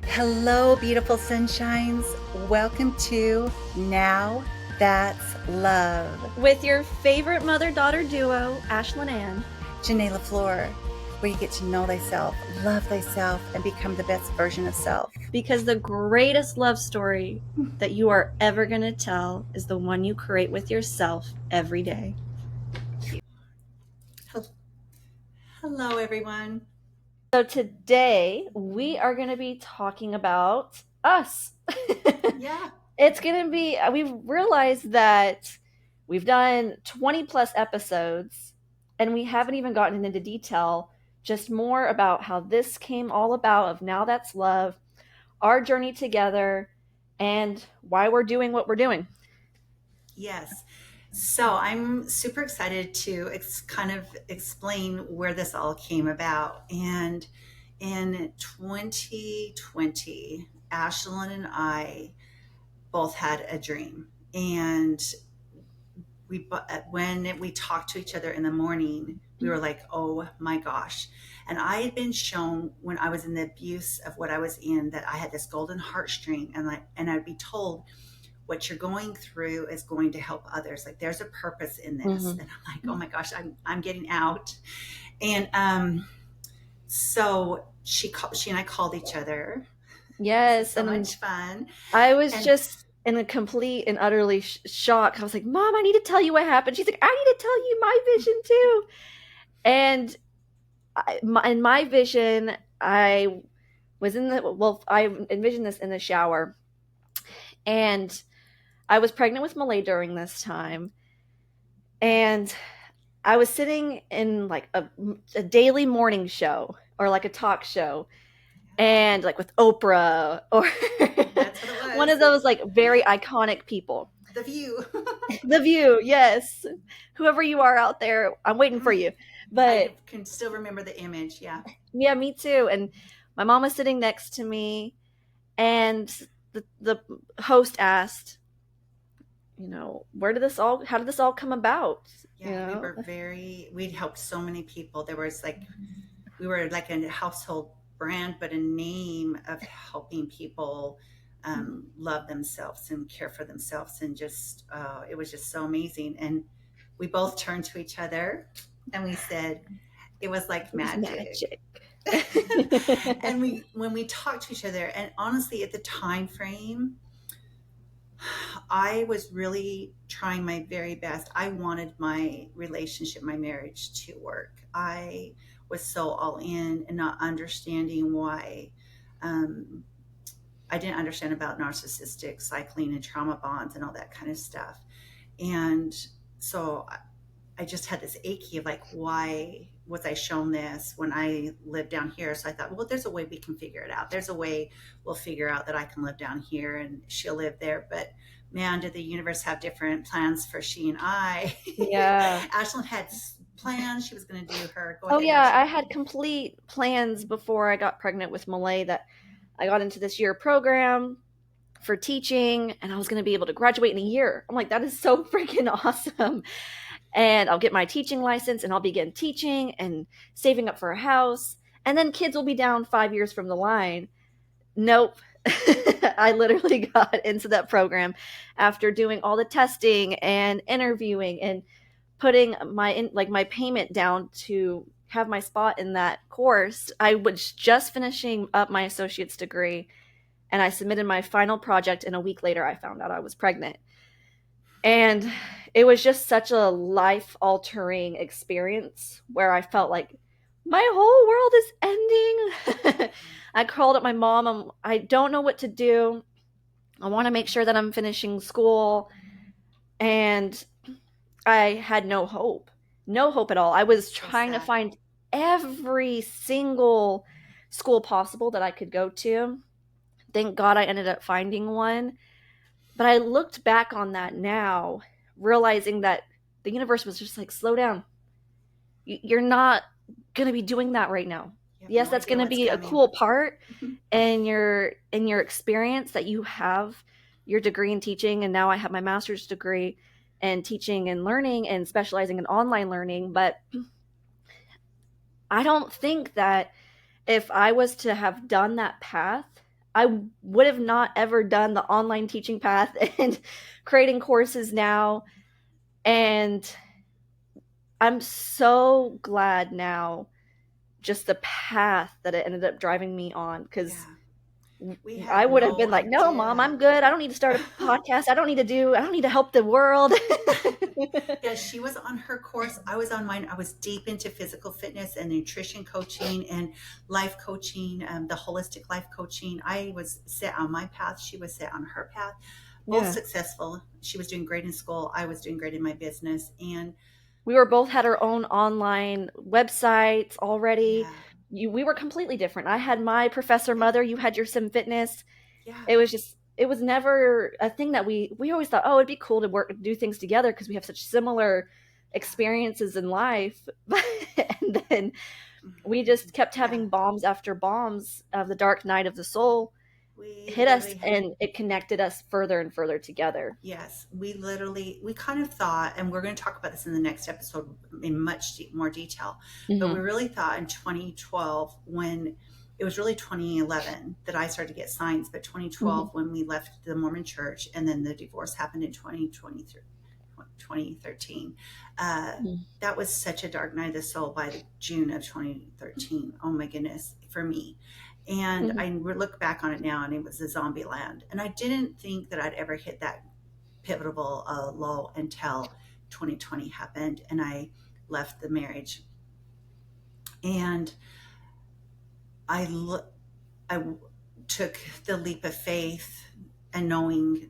Hello, beautiful sunshines. Welcome to Now That's Love. With your favorite mother-daughter duo, Ashlyn and Janae LaFleur, where you get to know thyself, love thyself, and become the best version of self. because the greatest love story that you are ever going to tell is the one you create with yourself every day. Hello, everyone. So today we are going to be talking about us. Yeah. It's going to be, we've realized that we've done 20 plus episodes and we haven't even gotten into detail, just more about how this came all about of Now That's Love, our journey together, and why we're doing what we're doing. Yes. So I'm super excited to kind of explain where this all came about. And in 2020, Ashlyn and I both had a dream. And when we talked to each other in the morning, we were like, oh my gosh. And I had been shown when I was in the abuse of what I was in that I had this golden heartstring, and I'd be told what you're going through is going to help others. Like there's a purpose in this. Mm-hmm. And I'm like, oh my gosh, I'm getting out. And so she and I called each other. This is Yes, so and much fun. I was And just in a complete and utterly shock. I was like, "Mom, I need to tell you what happened." She's like, "I need to tell you my vision too." And in my vision, I was I envisioned this in the shower, and I was pregnant with Malay during this time, and I was sitting in like a daily morning show or like a talk show, and like with Oprah or that's what it one was. of those like very iconic people. The View. The View, yes. Whoever you are out there, I'm waiting for you. I But can still remember the image. Yeah. yeah, me too. And my mom was sitting next to me, and the host asked, how did this all come about? You Yeah, know? we'd helped so many people. We were like a household brand, but a name of helping people love themselves and care for themselves. And just, it was just so amazing. And we both turned to each other and we said, it was like It was magic. magic. And when we talked to each other, and honestly, at the time frame, I was really trying my very best. I wanted my relationship, my marriage to work. I was so all in and not understanding why. Um, I didn't understand about narcissistic cycling and trauma bonds and all that kind of stuff. And so I just had this achy of like, why was I shown this when I lived down here? So I thought, well, there's a way we can figure it out. There's a way we'll figure out that I can live down here and she'll live there. But man, did the universe have different plans for she and I? Yeah. Ashlyn had plans. She was going to do her. Go Oh ahead, yeah, Ashlyn. I had complete plans before I got pregnant with Malay that I got into this year program for teaching and I was going to be able to graduate in a year. I'm like, that is so freaking awesome. And I'll get my teaching license and I'll begin teaching and saving up for a house. And then kids will be down 5 years from the line. Nope. I literally got into that program after doing all the testing and interviewing and putting my payment down to have my spot in that course. I was just finishing up my associate's degree and I submitted my final project, and a week later I found out I was pregnant. And it was just such a life altering experience where I felt like my whole world is ending. I called up my mom. I don't know what to do. I want to make sure that I'm finishing school. And I had no hope. No hope at all. I was So trying to sad. find every single school possible that I could go to. Thank God I ended up finding one. But I looked back on that now, realizing that the universe was just like, slow down. You're not going to be doing that right now. You have Yes, no that's idea going to what's be a coming. cool part in your experience that you have your degree in teaching, and now I have my master's degree in teaching and learning and specializing in online learning. But I don't think that if I was to have done that path, I would have not ever done the online teaching path and creating courses now. And I'm so glad now, just the path that it ended up driving me on, because Yeah. We I had would have been no like, no, mom, idea. I'm good. I don't need to start a podcast. I don't need to help the world. Yeah, she was on her course. I was on mine. I was deep into physical fitness and nutrition coaching and life coaching, the holistic life coaching. I was set on my path. She was set on her path. Both Yeah. successful. She was doing great in school. I was doing great in my business. And We were both had our own online websites already. yeah, We were completely different. I had my professor yeah, mother, you had your sim fitness. yeah, It was never a thing that we always thought, oh, it'd be cool to do things together because we have such similar yeah. experiences in life. And then we Mhm. just kept Yeah. having bombs after bombs of the dark night of the soul We hit us, literally and it connected us further and further together. Yes, we kind of thought, and we're going to talk about this in the next episode in much more detail, but we Hmm. really thought in 2012, when it was really 2011 that I started to get signs, but Hmm. 2012 when we left the Mormon church and then the divorce happened in 2023, 2013. Uh, that was such a dark night of the soul by the June of 2013. Oh my goodness, for me. And Hmm. I look back on it now and it was a zombie land. And I didn't think that I'd ever hit that pivotal lull until 2020 happened and I left the marriage. And I, I took the leap of faith and knowing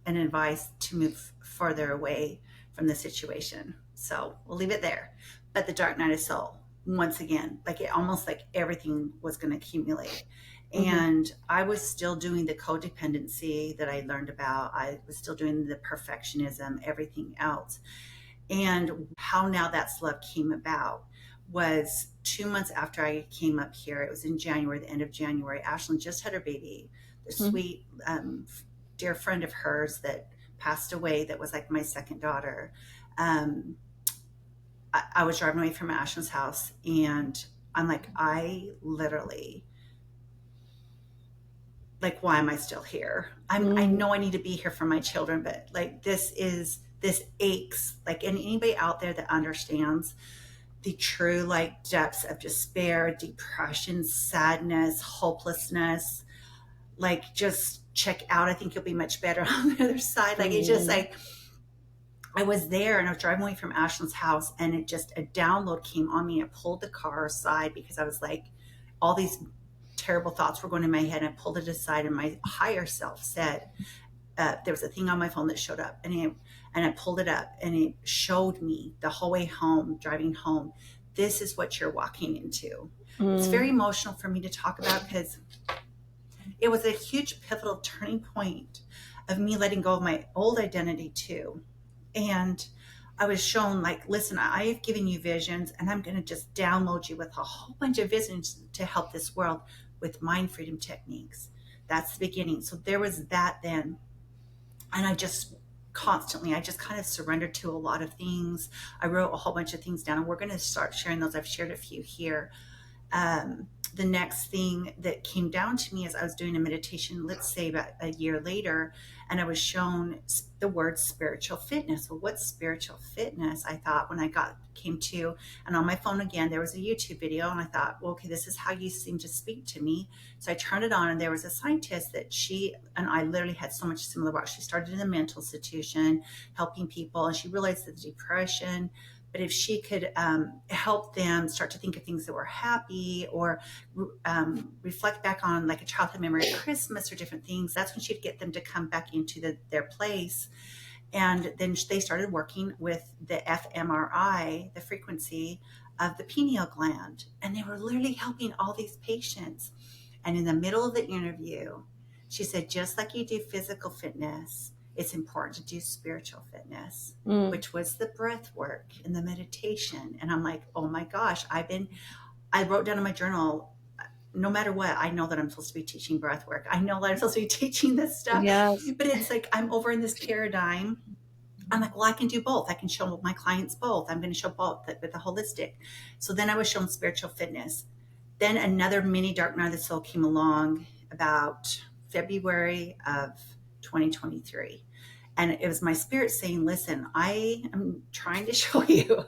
and advice to move further away from the situation. So we'll leave it there. But the dark night of soul, once again, like it almost like everything was going to accumulate. Hmm. And I was still doing the codependency that I learned about. I was still doing the perfectionism, everything else. And how Now That's Love came about was 2 months after I came up here. It was in January, the end of January. Ashlyn just had her baby. The Hmm. sweet, dear friend of hers that passed away, that was like my second daughter. Um, I was driving away from Ashlyn's house, and I'm like, I literally, like, why am I still here? I Hmm. know I need to be here for my children, but like this aches. Like, and anybody out there that understands the true like depths of despair, depression, sadness, hopelessness, like just check out. I think you'll be much better on the other side. Like it's just Hmm. like I was there and I was driving away from Ashlyn's house and it just a download came on me. I pulled the car aside because I was like, all these terrible thoughts were going in my head. And I pulled it aside and my higher self said, there was a thing on my phone that showed up and I pulled it up and it showed me the whole way home, driving home. This is what you're walking into. It's very Hmm. emotional for me to talk about because it was a huge pivotal turning point of me letting go of my old identity too. And I was shown, like, listen, I have given you visions and I'm going to just download you with a whole bunch of visions to help this world with mind freedom techniques. That's the beginning. So there was that then. And I just kind of surrendered to a lot of things. I wrote a whole bunch of things down and we're going to start sharing those. I've shared a few here. The next thing that came down to me as I was doing a meditation, let's say about a year later, and I was shown the word spiritual fitness. Well, what's spiritual fitness? I thought when I came to, and on my phone again, there was a YouTube video, and I thought, well, okay, this is how you seem to speak to me. So I turned it on, and there was a scientist that she and I literally had so much similar work. She started in a mental institution, helping people, and she realized that the depression, but if she could help them start to think of things that were happy or reflect back on like a childhood memory of Christmas or different things, that's when she'd get them to come back into their place. And then they started working with the fMRI, the frequency of the pineal gland. And they were literally helping all these patients. And in the middle of the interview, she said, just like you do physical fitness, it's important to do spiritual fitness, Hmm. which was the breath work and the meditation. And I'm like, oh my gosh, I wrote down in my journal, no matter what, I know that I'm supposed to be teaching breath work. I know that I'm supposed to be teaching this stuff, Yes. but it's like I'm over in this paradigm. I'm like, well, I can do both. I can show my clients both. I'm going to show both with the holistic. So then I was shown spiritual fitness. Then another mini dark night of the soul came along about February of 2023. And it was my spirit saying, listen, I am trying to show you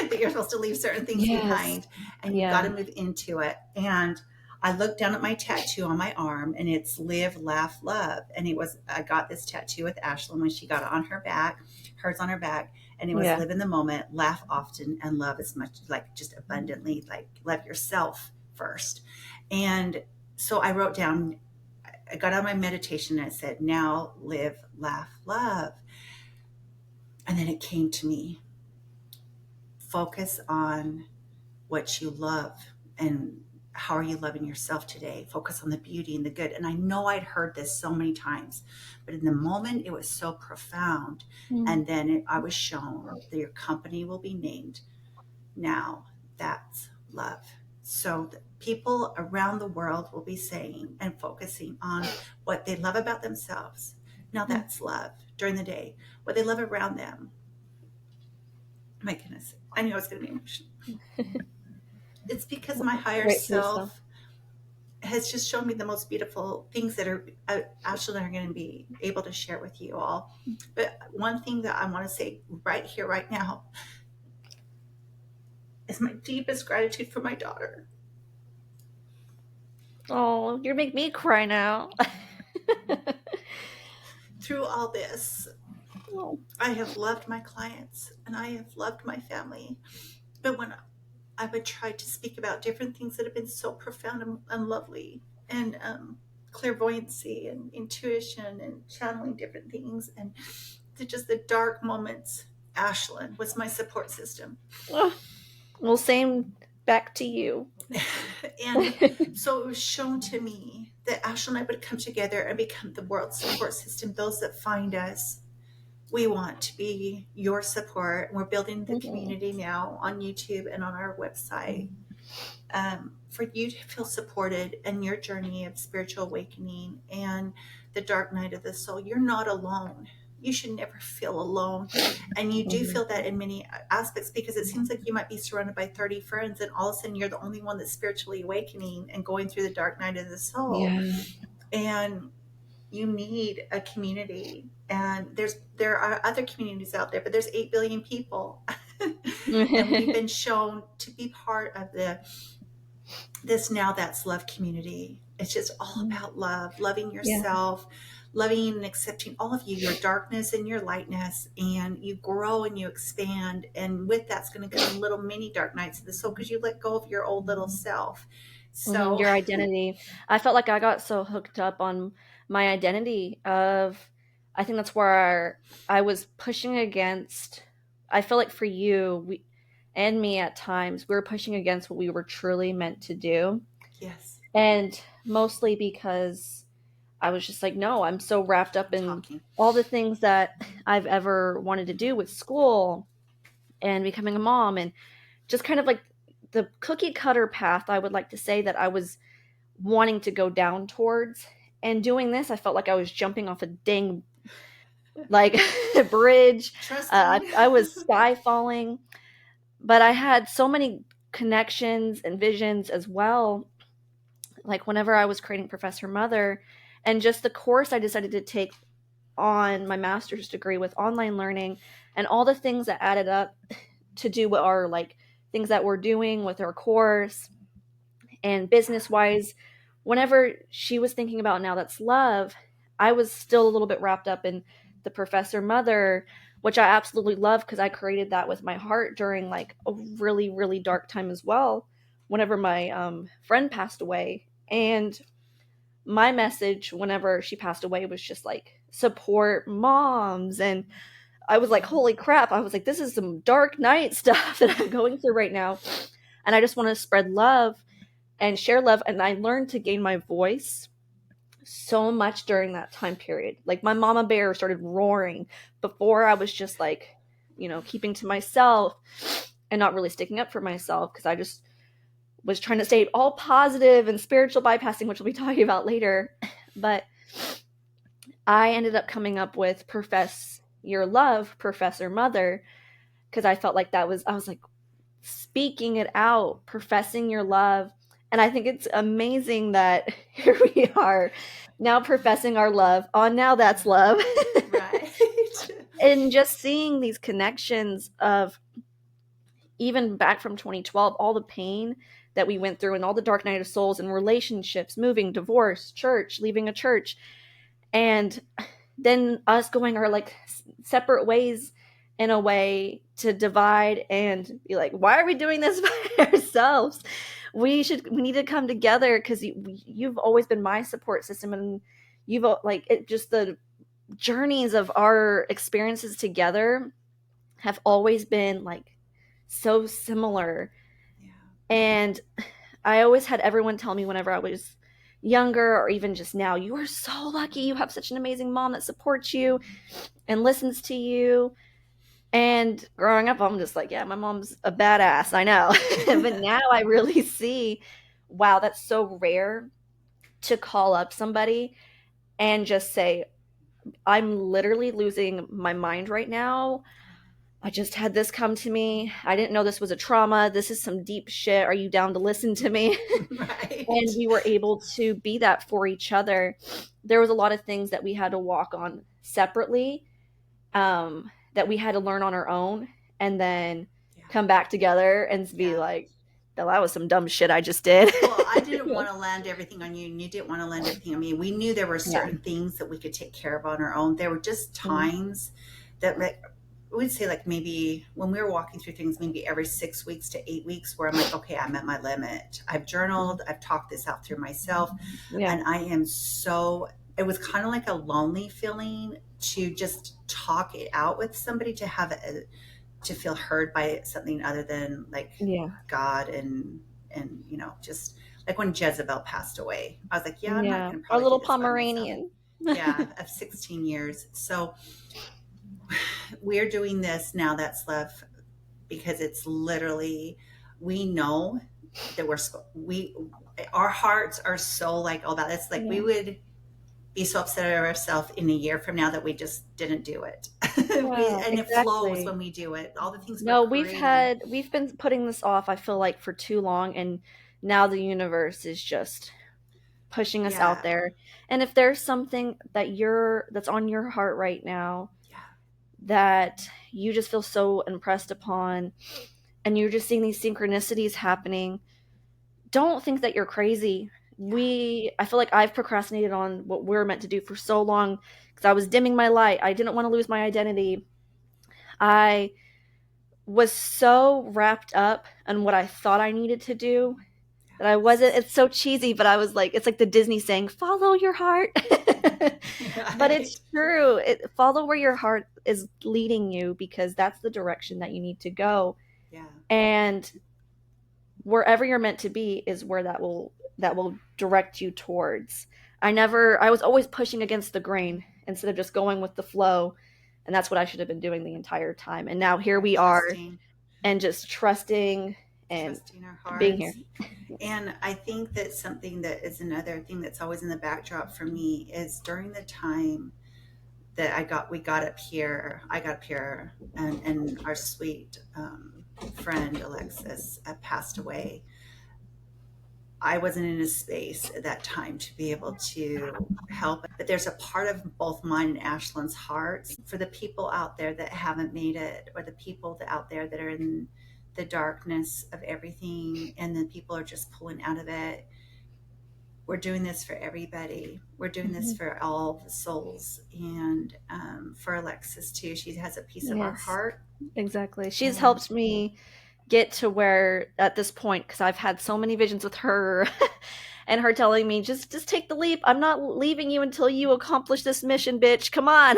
that you're supposed to leave certain things Yes. behind and you've got Yeah. to move into it. And I looked down at my tattoo on my arm and it's live, laugh, love. And I got this tattoo with Ashlyn when she got it on her back, hers on her back. And it was Yeah. live in the moment, laugh often, and love as much, like just abundantly, like love yourself first. And so I wrote down, I got on my meditation and I said, now live, laugh, love. And then it came to me, focus on what you love and how are you loving yourself today? Focus on the beauty and the good. And I know I'd heard this so many times, but in the moment it was so profound. Mm. And then I was shown that your company will be named Now Thatz Love. So the people around the world will be saying and focusing on what they love about themselves. Now Mm. that's love during the day. What they love around them. My goodness, I knew I was going to be emotional. It's because my higher Rightfully so. self has just shown me the most beautiful things that are actually are going to be able to share with you all. But one thing that I want to say right here, right now, is my deepest gratitude for my daughter. Oh, you're making me cry now. Through all this, Oh. I have loved my clients and I have loved my family. But when I would try to speak about different things that have been so profound and lovely, and clairvoyancy and intuition and channeling different things, and just the dark moments, Ashlyn was my support system. Oh. Well, same back to you. And so it was shown to me that Ashlyn and I would come together and become the world support system. Those that find us, we want to be your support. We're building the Mhm. community now on YouTube and on our website, for you to feel supported in your journey of spiritual awakening and the dark night of the soul. You're not alone. You should never feel alone. And you do Mhm. feel that in many aspects because it seems like you might be surrounded by 30 friends and all of a sudden you're the only one that's spiritually awakening and going through the dark night of the soul. Yeah. And you need a community. And there are other communities out there, but there's 8 billion people. And we've been shown to be part of this Now That's Love community. It's just all about love, loving Yeah. yourself, loving and accepting all of you, your darkness and your lightness, and you grow and you expand. And with that's going to come little mini dark nights of the soul because you let go of your old little self. Mhm. So, Your identity. I felt like I got so hooked up on my identity of I think that's where I was pushing against I feel like for you we and me at times we were pushing against what we were truly meant to do. yes, And mostly because I was just like, no, I'm so wrapped up I'm in talking. all the things that I've ever wanted to do with school and becoming a mom and just kind of like the cookie cutter path I would like to say that I was wanting to go down towards. And doing this, I felt like I was jumping off a dang like bridge. Trusting. I was sky falling, but I had so many connections and visions as well. Like whenever I was creating Professor Mother, and just the course I decided to take on my master's degree with online learning, and all the things that added up to do what are like things that we're doing with our course and business wise, whenever she was thinking about Now That's Love, I was still a little bit wrapped up in the Professor Mother, which I absolutely love because I created that with my heart during like a really, really dark time as well. Whenever my friend passed away. And my message whenever she passed away was just like support moms. And I was like, holy crap. I was like, this is some dark night stuff that I'm going through right now. And I just want to spread love and share love. And I learned to gain my voice so much during that time period. Like my mama bear started roaring before I was just like, keeping to myself and not really sticking up for myself because I just was trying to stay all positive and spiritual bypassing, which we'll be talking about later. But I ended up coming up with Profess Your Love, Professor Mother, because I felt like I was like, speaking it out, professing your love, And I think it's amazing that here we are now professing our love on Now That's Yeah. Love. Right. And just seeing these connections of even back from 2012, all the pain that we went through and all the dark night of souls and relationships, moving, divorce, church, leaving a church, and then us going our like separate ways in a way to divide and be like, why are we doing this by ourselves? We need to come together because you've always been my support system, and you've like it just the journeys of our experiences together have always been like so similar. Yeah. And I always had everyone tell me whenever I was younger or even just now, you are so lucky. You have such an amazing mom that supports you and listens to you. And growing up, I'm just like, yeah, my mom's a badass. I know. But now I really see, wow, that's so rare to call up somebody and just say, I'm literally losing my mind right now. I just had this come to me. I didn't know this was a trauma. This is some deep shit. Are you down to listen to me? And Right. we were able to be that for each other. There was a lot of things that we had to walk on separately, that we had to learn on our own, and then Yeah. come back together and be Yeah. like, "No, that was some dumb shit I just did." Well, I didn't want to land everything on you, and you didn't want to land everything on me. We knew there were Yeah. certain things that we could take care of on our own. There were just Mm. times that, like, we'd say, like, maybe when we were walking through things, maybe every 6 weeks to 8 weeks, where I'm like, okay, I'm at my limit. I've journaled, I've talked this out through myself, Yeah. and I am so. It was kind of like a lonely feeling to just talk it out with somebody, to have a, to feel heard by something other than like Yeah. God, and just like when Jezebel passed away, I was like, yeah, I'm not Yeah. going to Our probably do little this by myself. Pomeranian. Yeah, of 16 years. So we're doing this Now That's Love because it's literally, we know that we our hearts are so like all that. It's like we Yeah. would be so upset at ourselves in a year from now that we just didn't do it. Yeah, And it flows exactly. when we do it. All the things we're No, creating. we've been putting this off, I feel like, for too long, and now the universe is just pushing us out Yeah, there. And if there's something that's on your heart right now yeah, that you just feel so impressed upon, and you're just seeing these synchronicities happening, don't think that you're crazy. yeah, I feel like I've procrastinated on what we're meant to do for so long because I was dimming my light. I didn't want to lose my identity. I was so wrapped up in what I thought I needed to do that I wasn't. yes. It's so cheesy, but I was like, it's like the Disney saying, follow your heart. But Right. it's true. Follow where your heart is leading you, because that's the direction that you need to go. Yeah, And wherever you're meant to be is where that will direct you towards. I was always pushing against the grain instead of just going with the flow. And that's what I should have been doing the entire time. And now here right. we are, and just and Trusting our being here. hearts. And I think that something that is another thing that's always in the backdrop for me is during the time that we got up here, and our sweet friend Alexis passed away. I wasn't in a space at that time to be able to help. But there's a part of both mine and Ashlyn's hearts for the people out there that haven't made it, or the people out there that are in the darkness of everything, and the people are just pulling out of it. We're doing this for everybody. We're doing this Mhm. for all the souls, and for Alexis too. She has a piece of our Yes, heart, exactly. She's and helped me get to where at this point, because I've had so many visions with her and her telling me, just take the leap. I'm not leaving you until you accomplish this mission, bitch. Come on.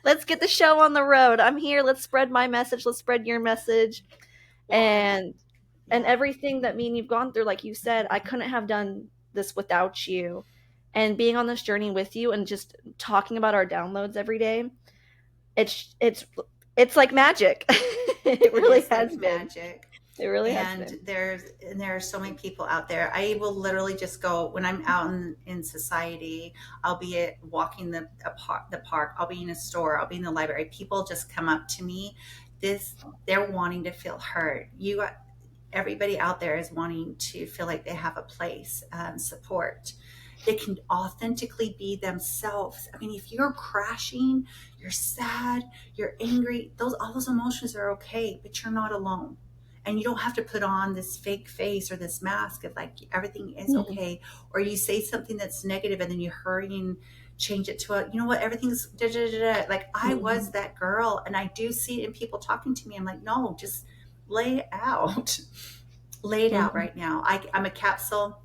Let's get the show on the road. I'm here. Let's spread my message. Let's spread your message. well, And yeah, everything that me and you've gone through, like you said, I couldn't have done this without you. And being on this journey with you and just talking about our downloads every day, it's it's it's like magic. It it really is has like been. magic. It really has And been. there are so many people out there. I will literally just go when I'm out in society. I'll be walking the park. I'll be in a store. I'll be in the library. People just come up to me. This They're wanting to feel heard. everybody out there is wanting to feel like they have a place, support. They can authentically be themselves. I mean, if you're crashing, you're sad, you're angry, all those emotions are okay, but you're not alone. And you don't have to put on this fake face or this mask of like everything is Mhm. okay. Or you say something that's negative and then you hurry and change it to a, you know what, everything's da, da, da, da. Like I was Mhm. that girl, and I do see it in people talking to me. I'm like, no, just lay it out. Lay it out Mhm. right now. I'm a capsule.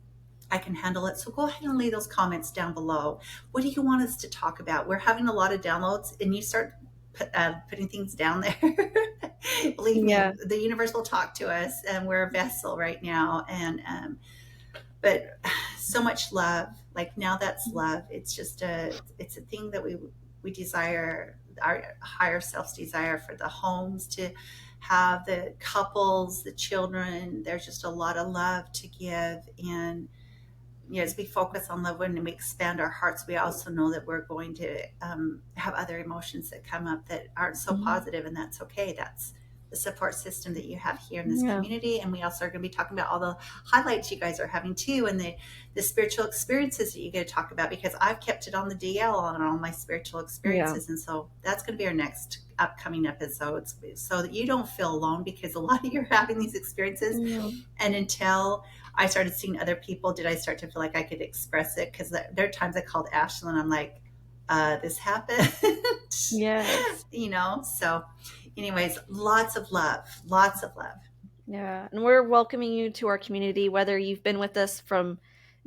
I can handle it. So go ahead and leave those comments down below. What do you want us to talk about? We're having a lot of downloads, and you start putting things down there. Believe me, Yeah. the universe will talk to us, and we're a vessel right now. And but so much love. Like now, that's love. It's just it's a thing that we desire. Our higher selves desire for the homes to have, the couples, the children. There's just a lot of love to give, and as we focus on love and we expand our hearts, we also know that we're going to have other emotions that come up that aren't so Mhm. positive, and that's okay. That's the support system that you have here in this Yeah. community. And we also are going to be talking about all the highlights you guys are having too, and the spiritual experiences that you get to talk about, because I've kept it on the DL on all my spiritual Yeah. experiences. And so that's going to be our next upcoming episodes, so that you don't feel alone, because a lot of you are having these experiences. Yeah. And until I started seeing other people, did I start to feel like I could express it? Because there are times I called Ashlyn, I'm like, this happened, Yes. So, anyways, lots of love, lots of love. Yeah. And we're welcoming you to our community, whether you've been with us from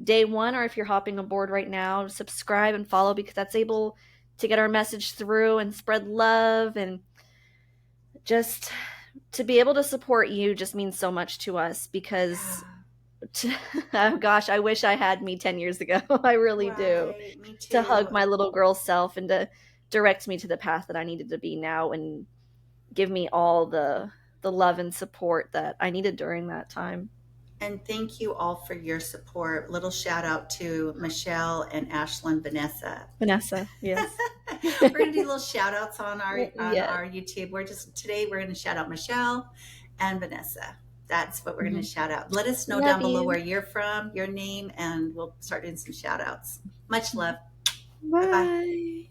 day one or if you're hopping aboard right now. Subscribe and follow because that's able to get our message through and spread love, and just to be able to support you just means so much to us because Yeah, oh gosh, I wish I had me 10 years ago. I really do. right. Me To too. hug my little girl self and to direct me to the path that I needed to be now and give me all the love and support that I needed during that time. And thank you all for your support. Little shout out to Michelle and Ashlyn Vanessa. Vanessa, yes. We're gonna do little shout outs on Yes. our YouTube. We're gonna shout out Michelle and Vanessa. That's what we're gonna Mhm. shout out. Let us know Love down below where you. you're from, your name, and we'll start doing some shout outs. Much love. Bye bye. Bye.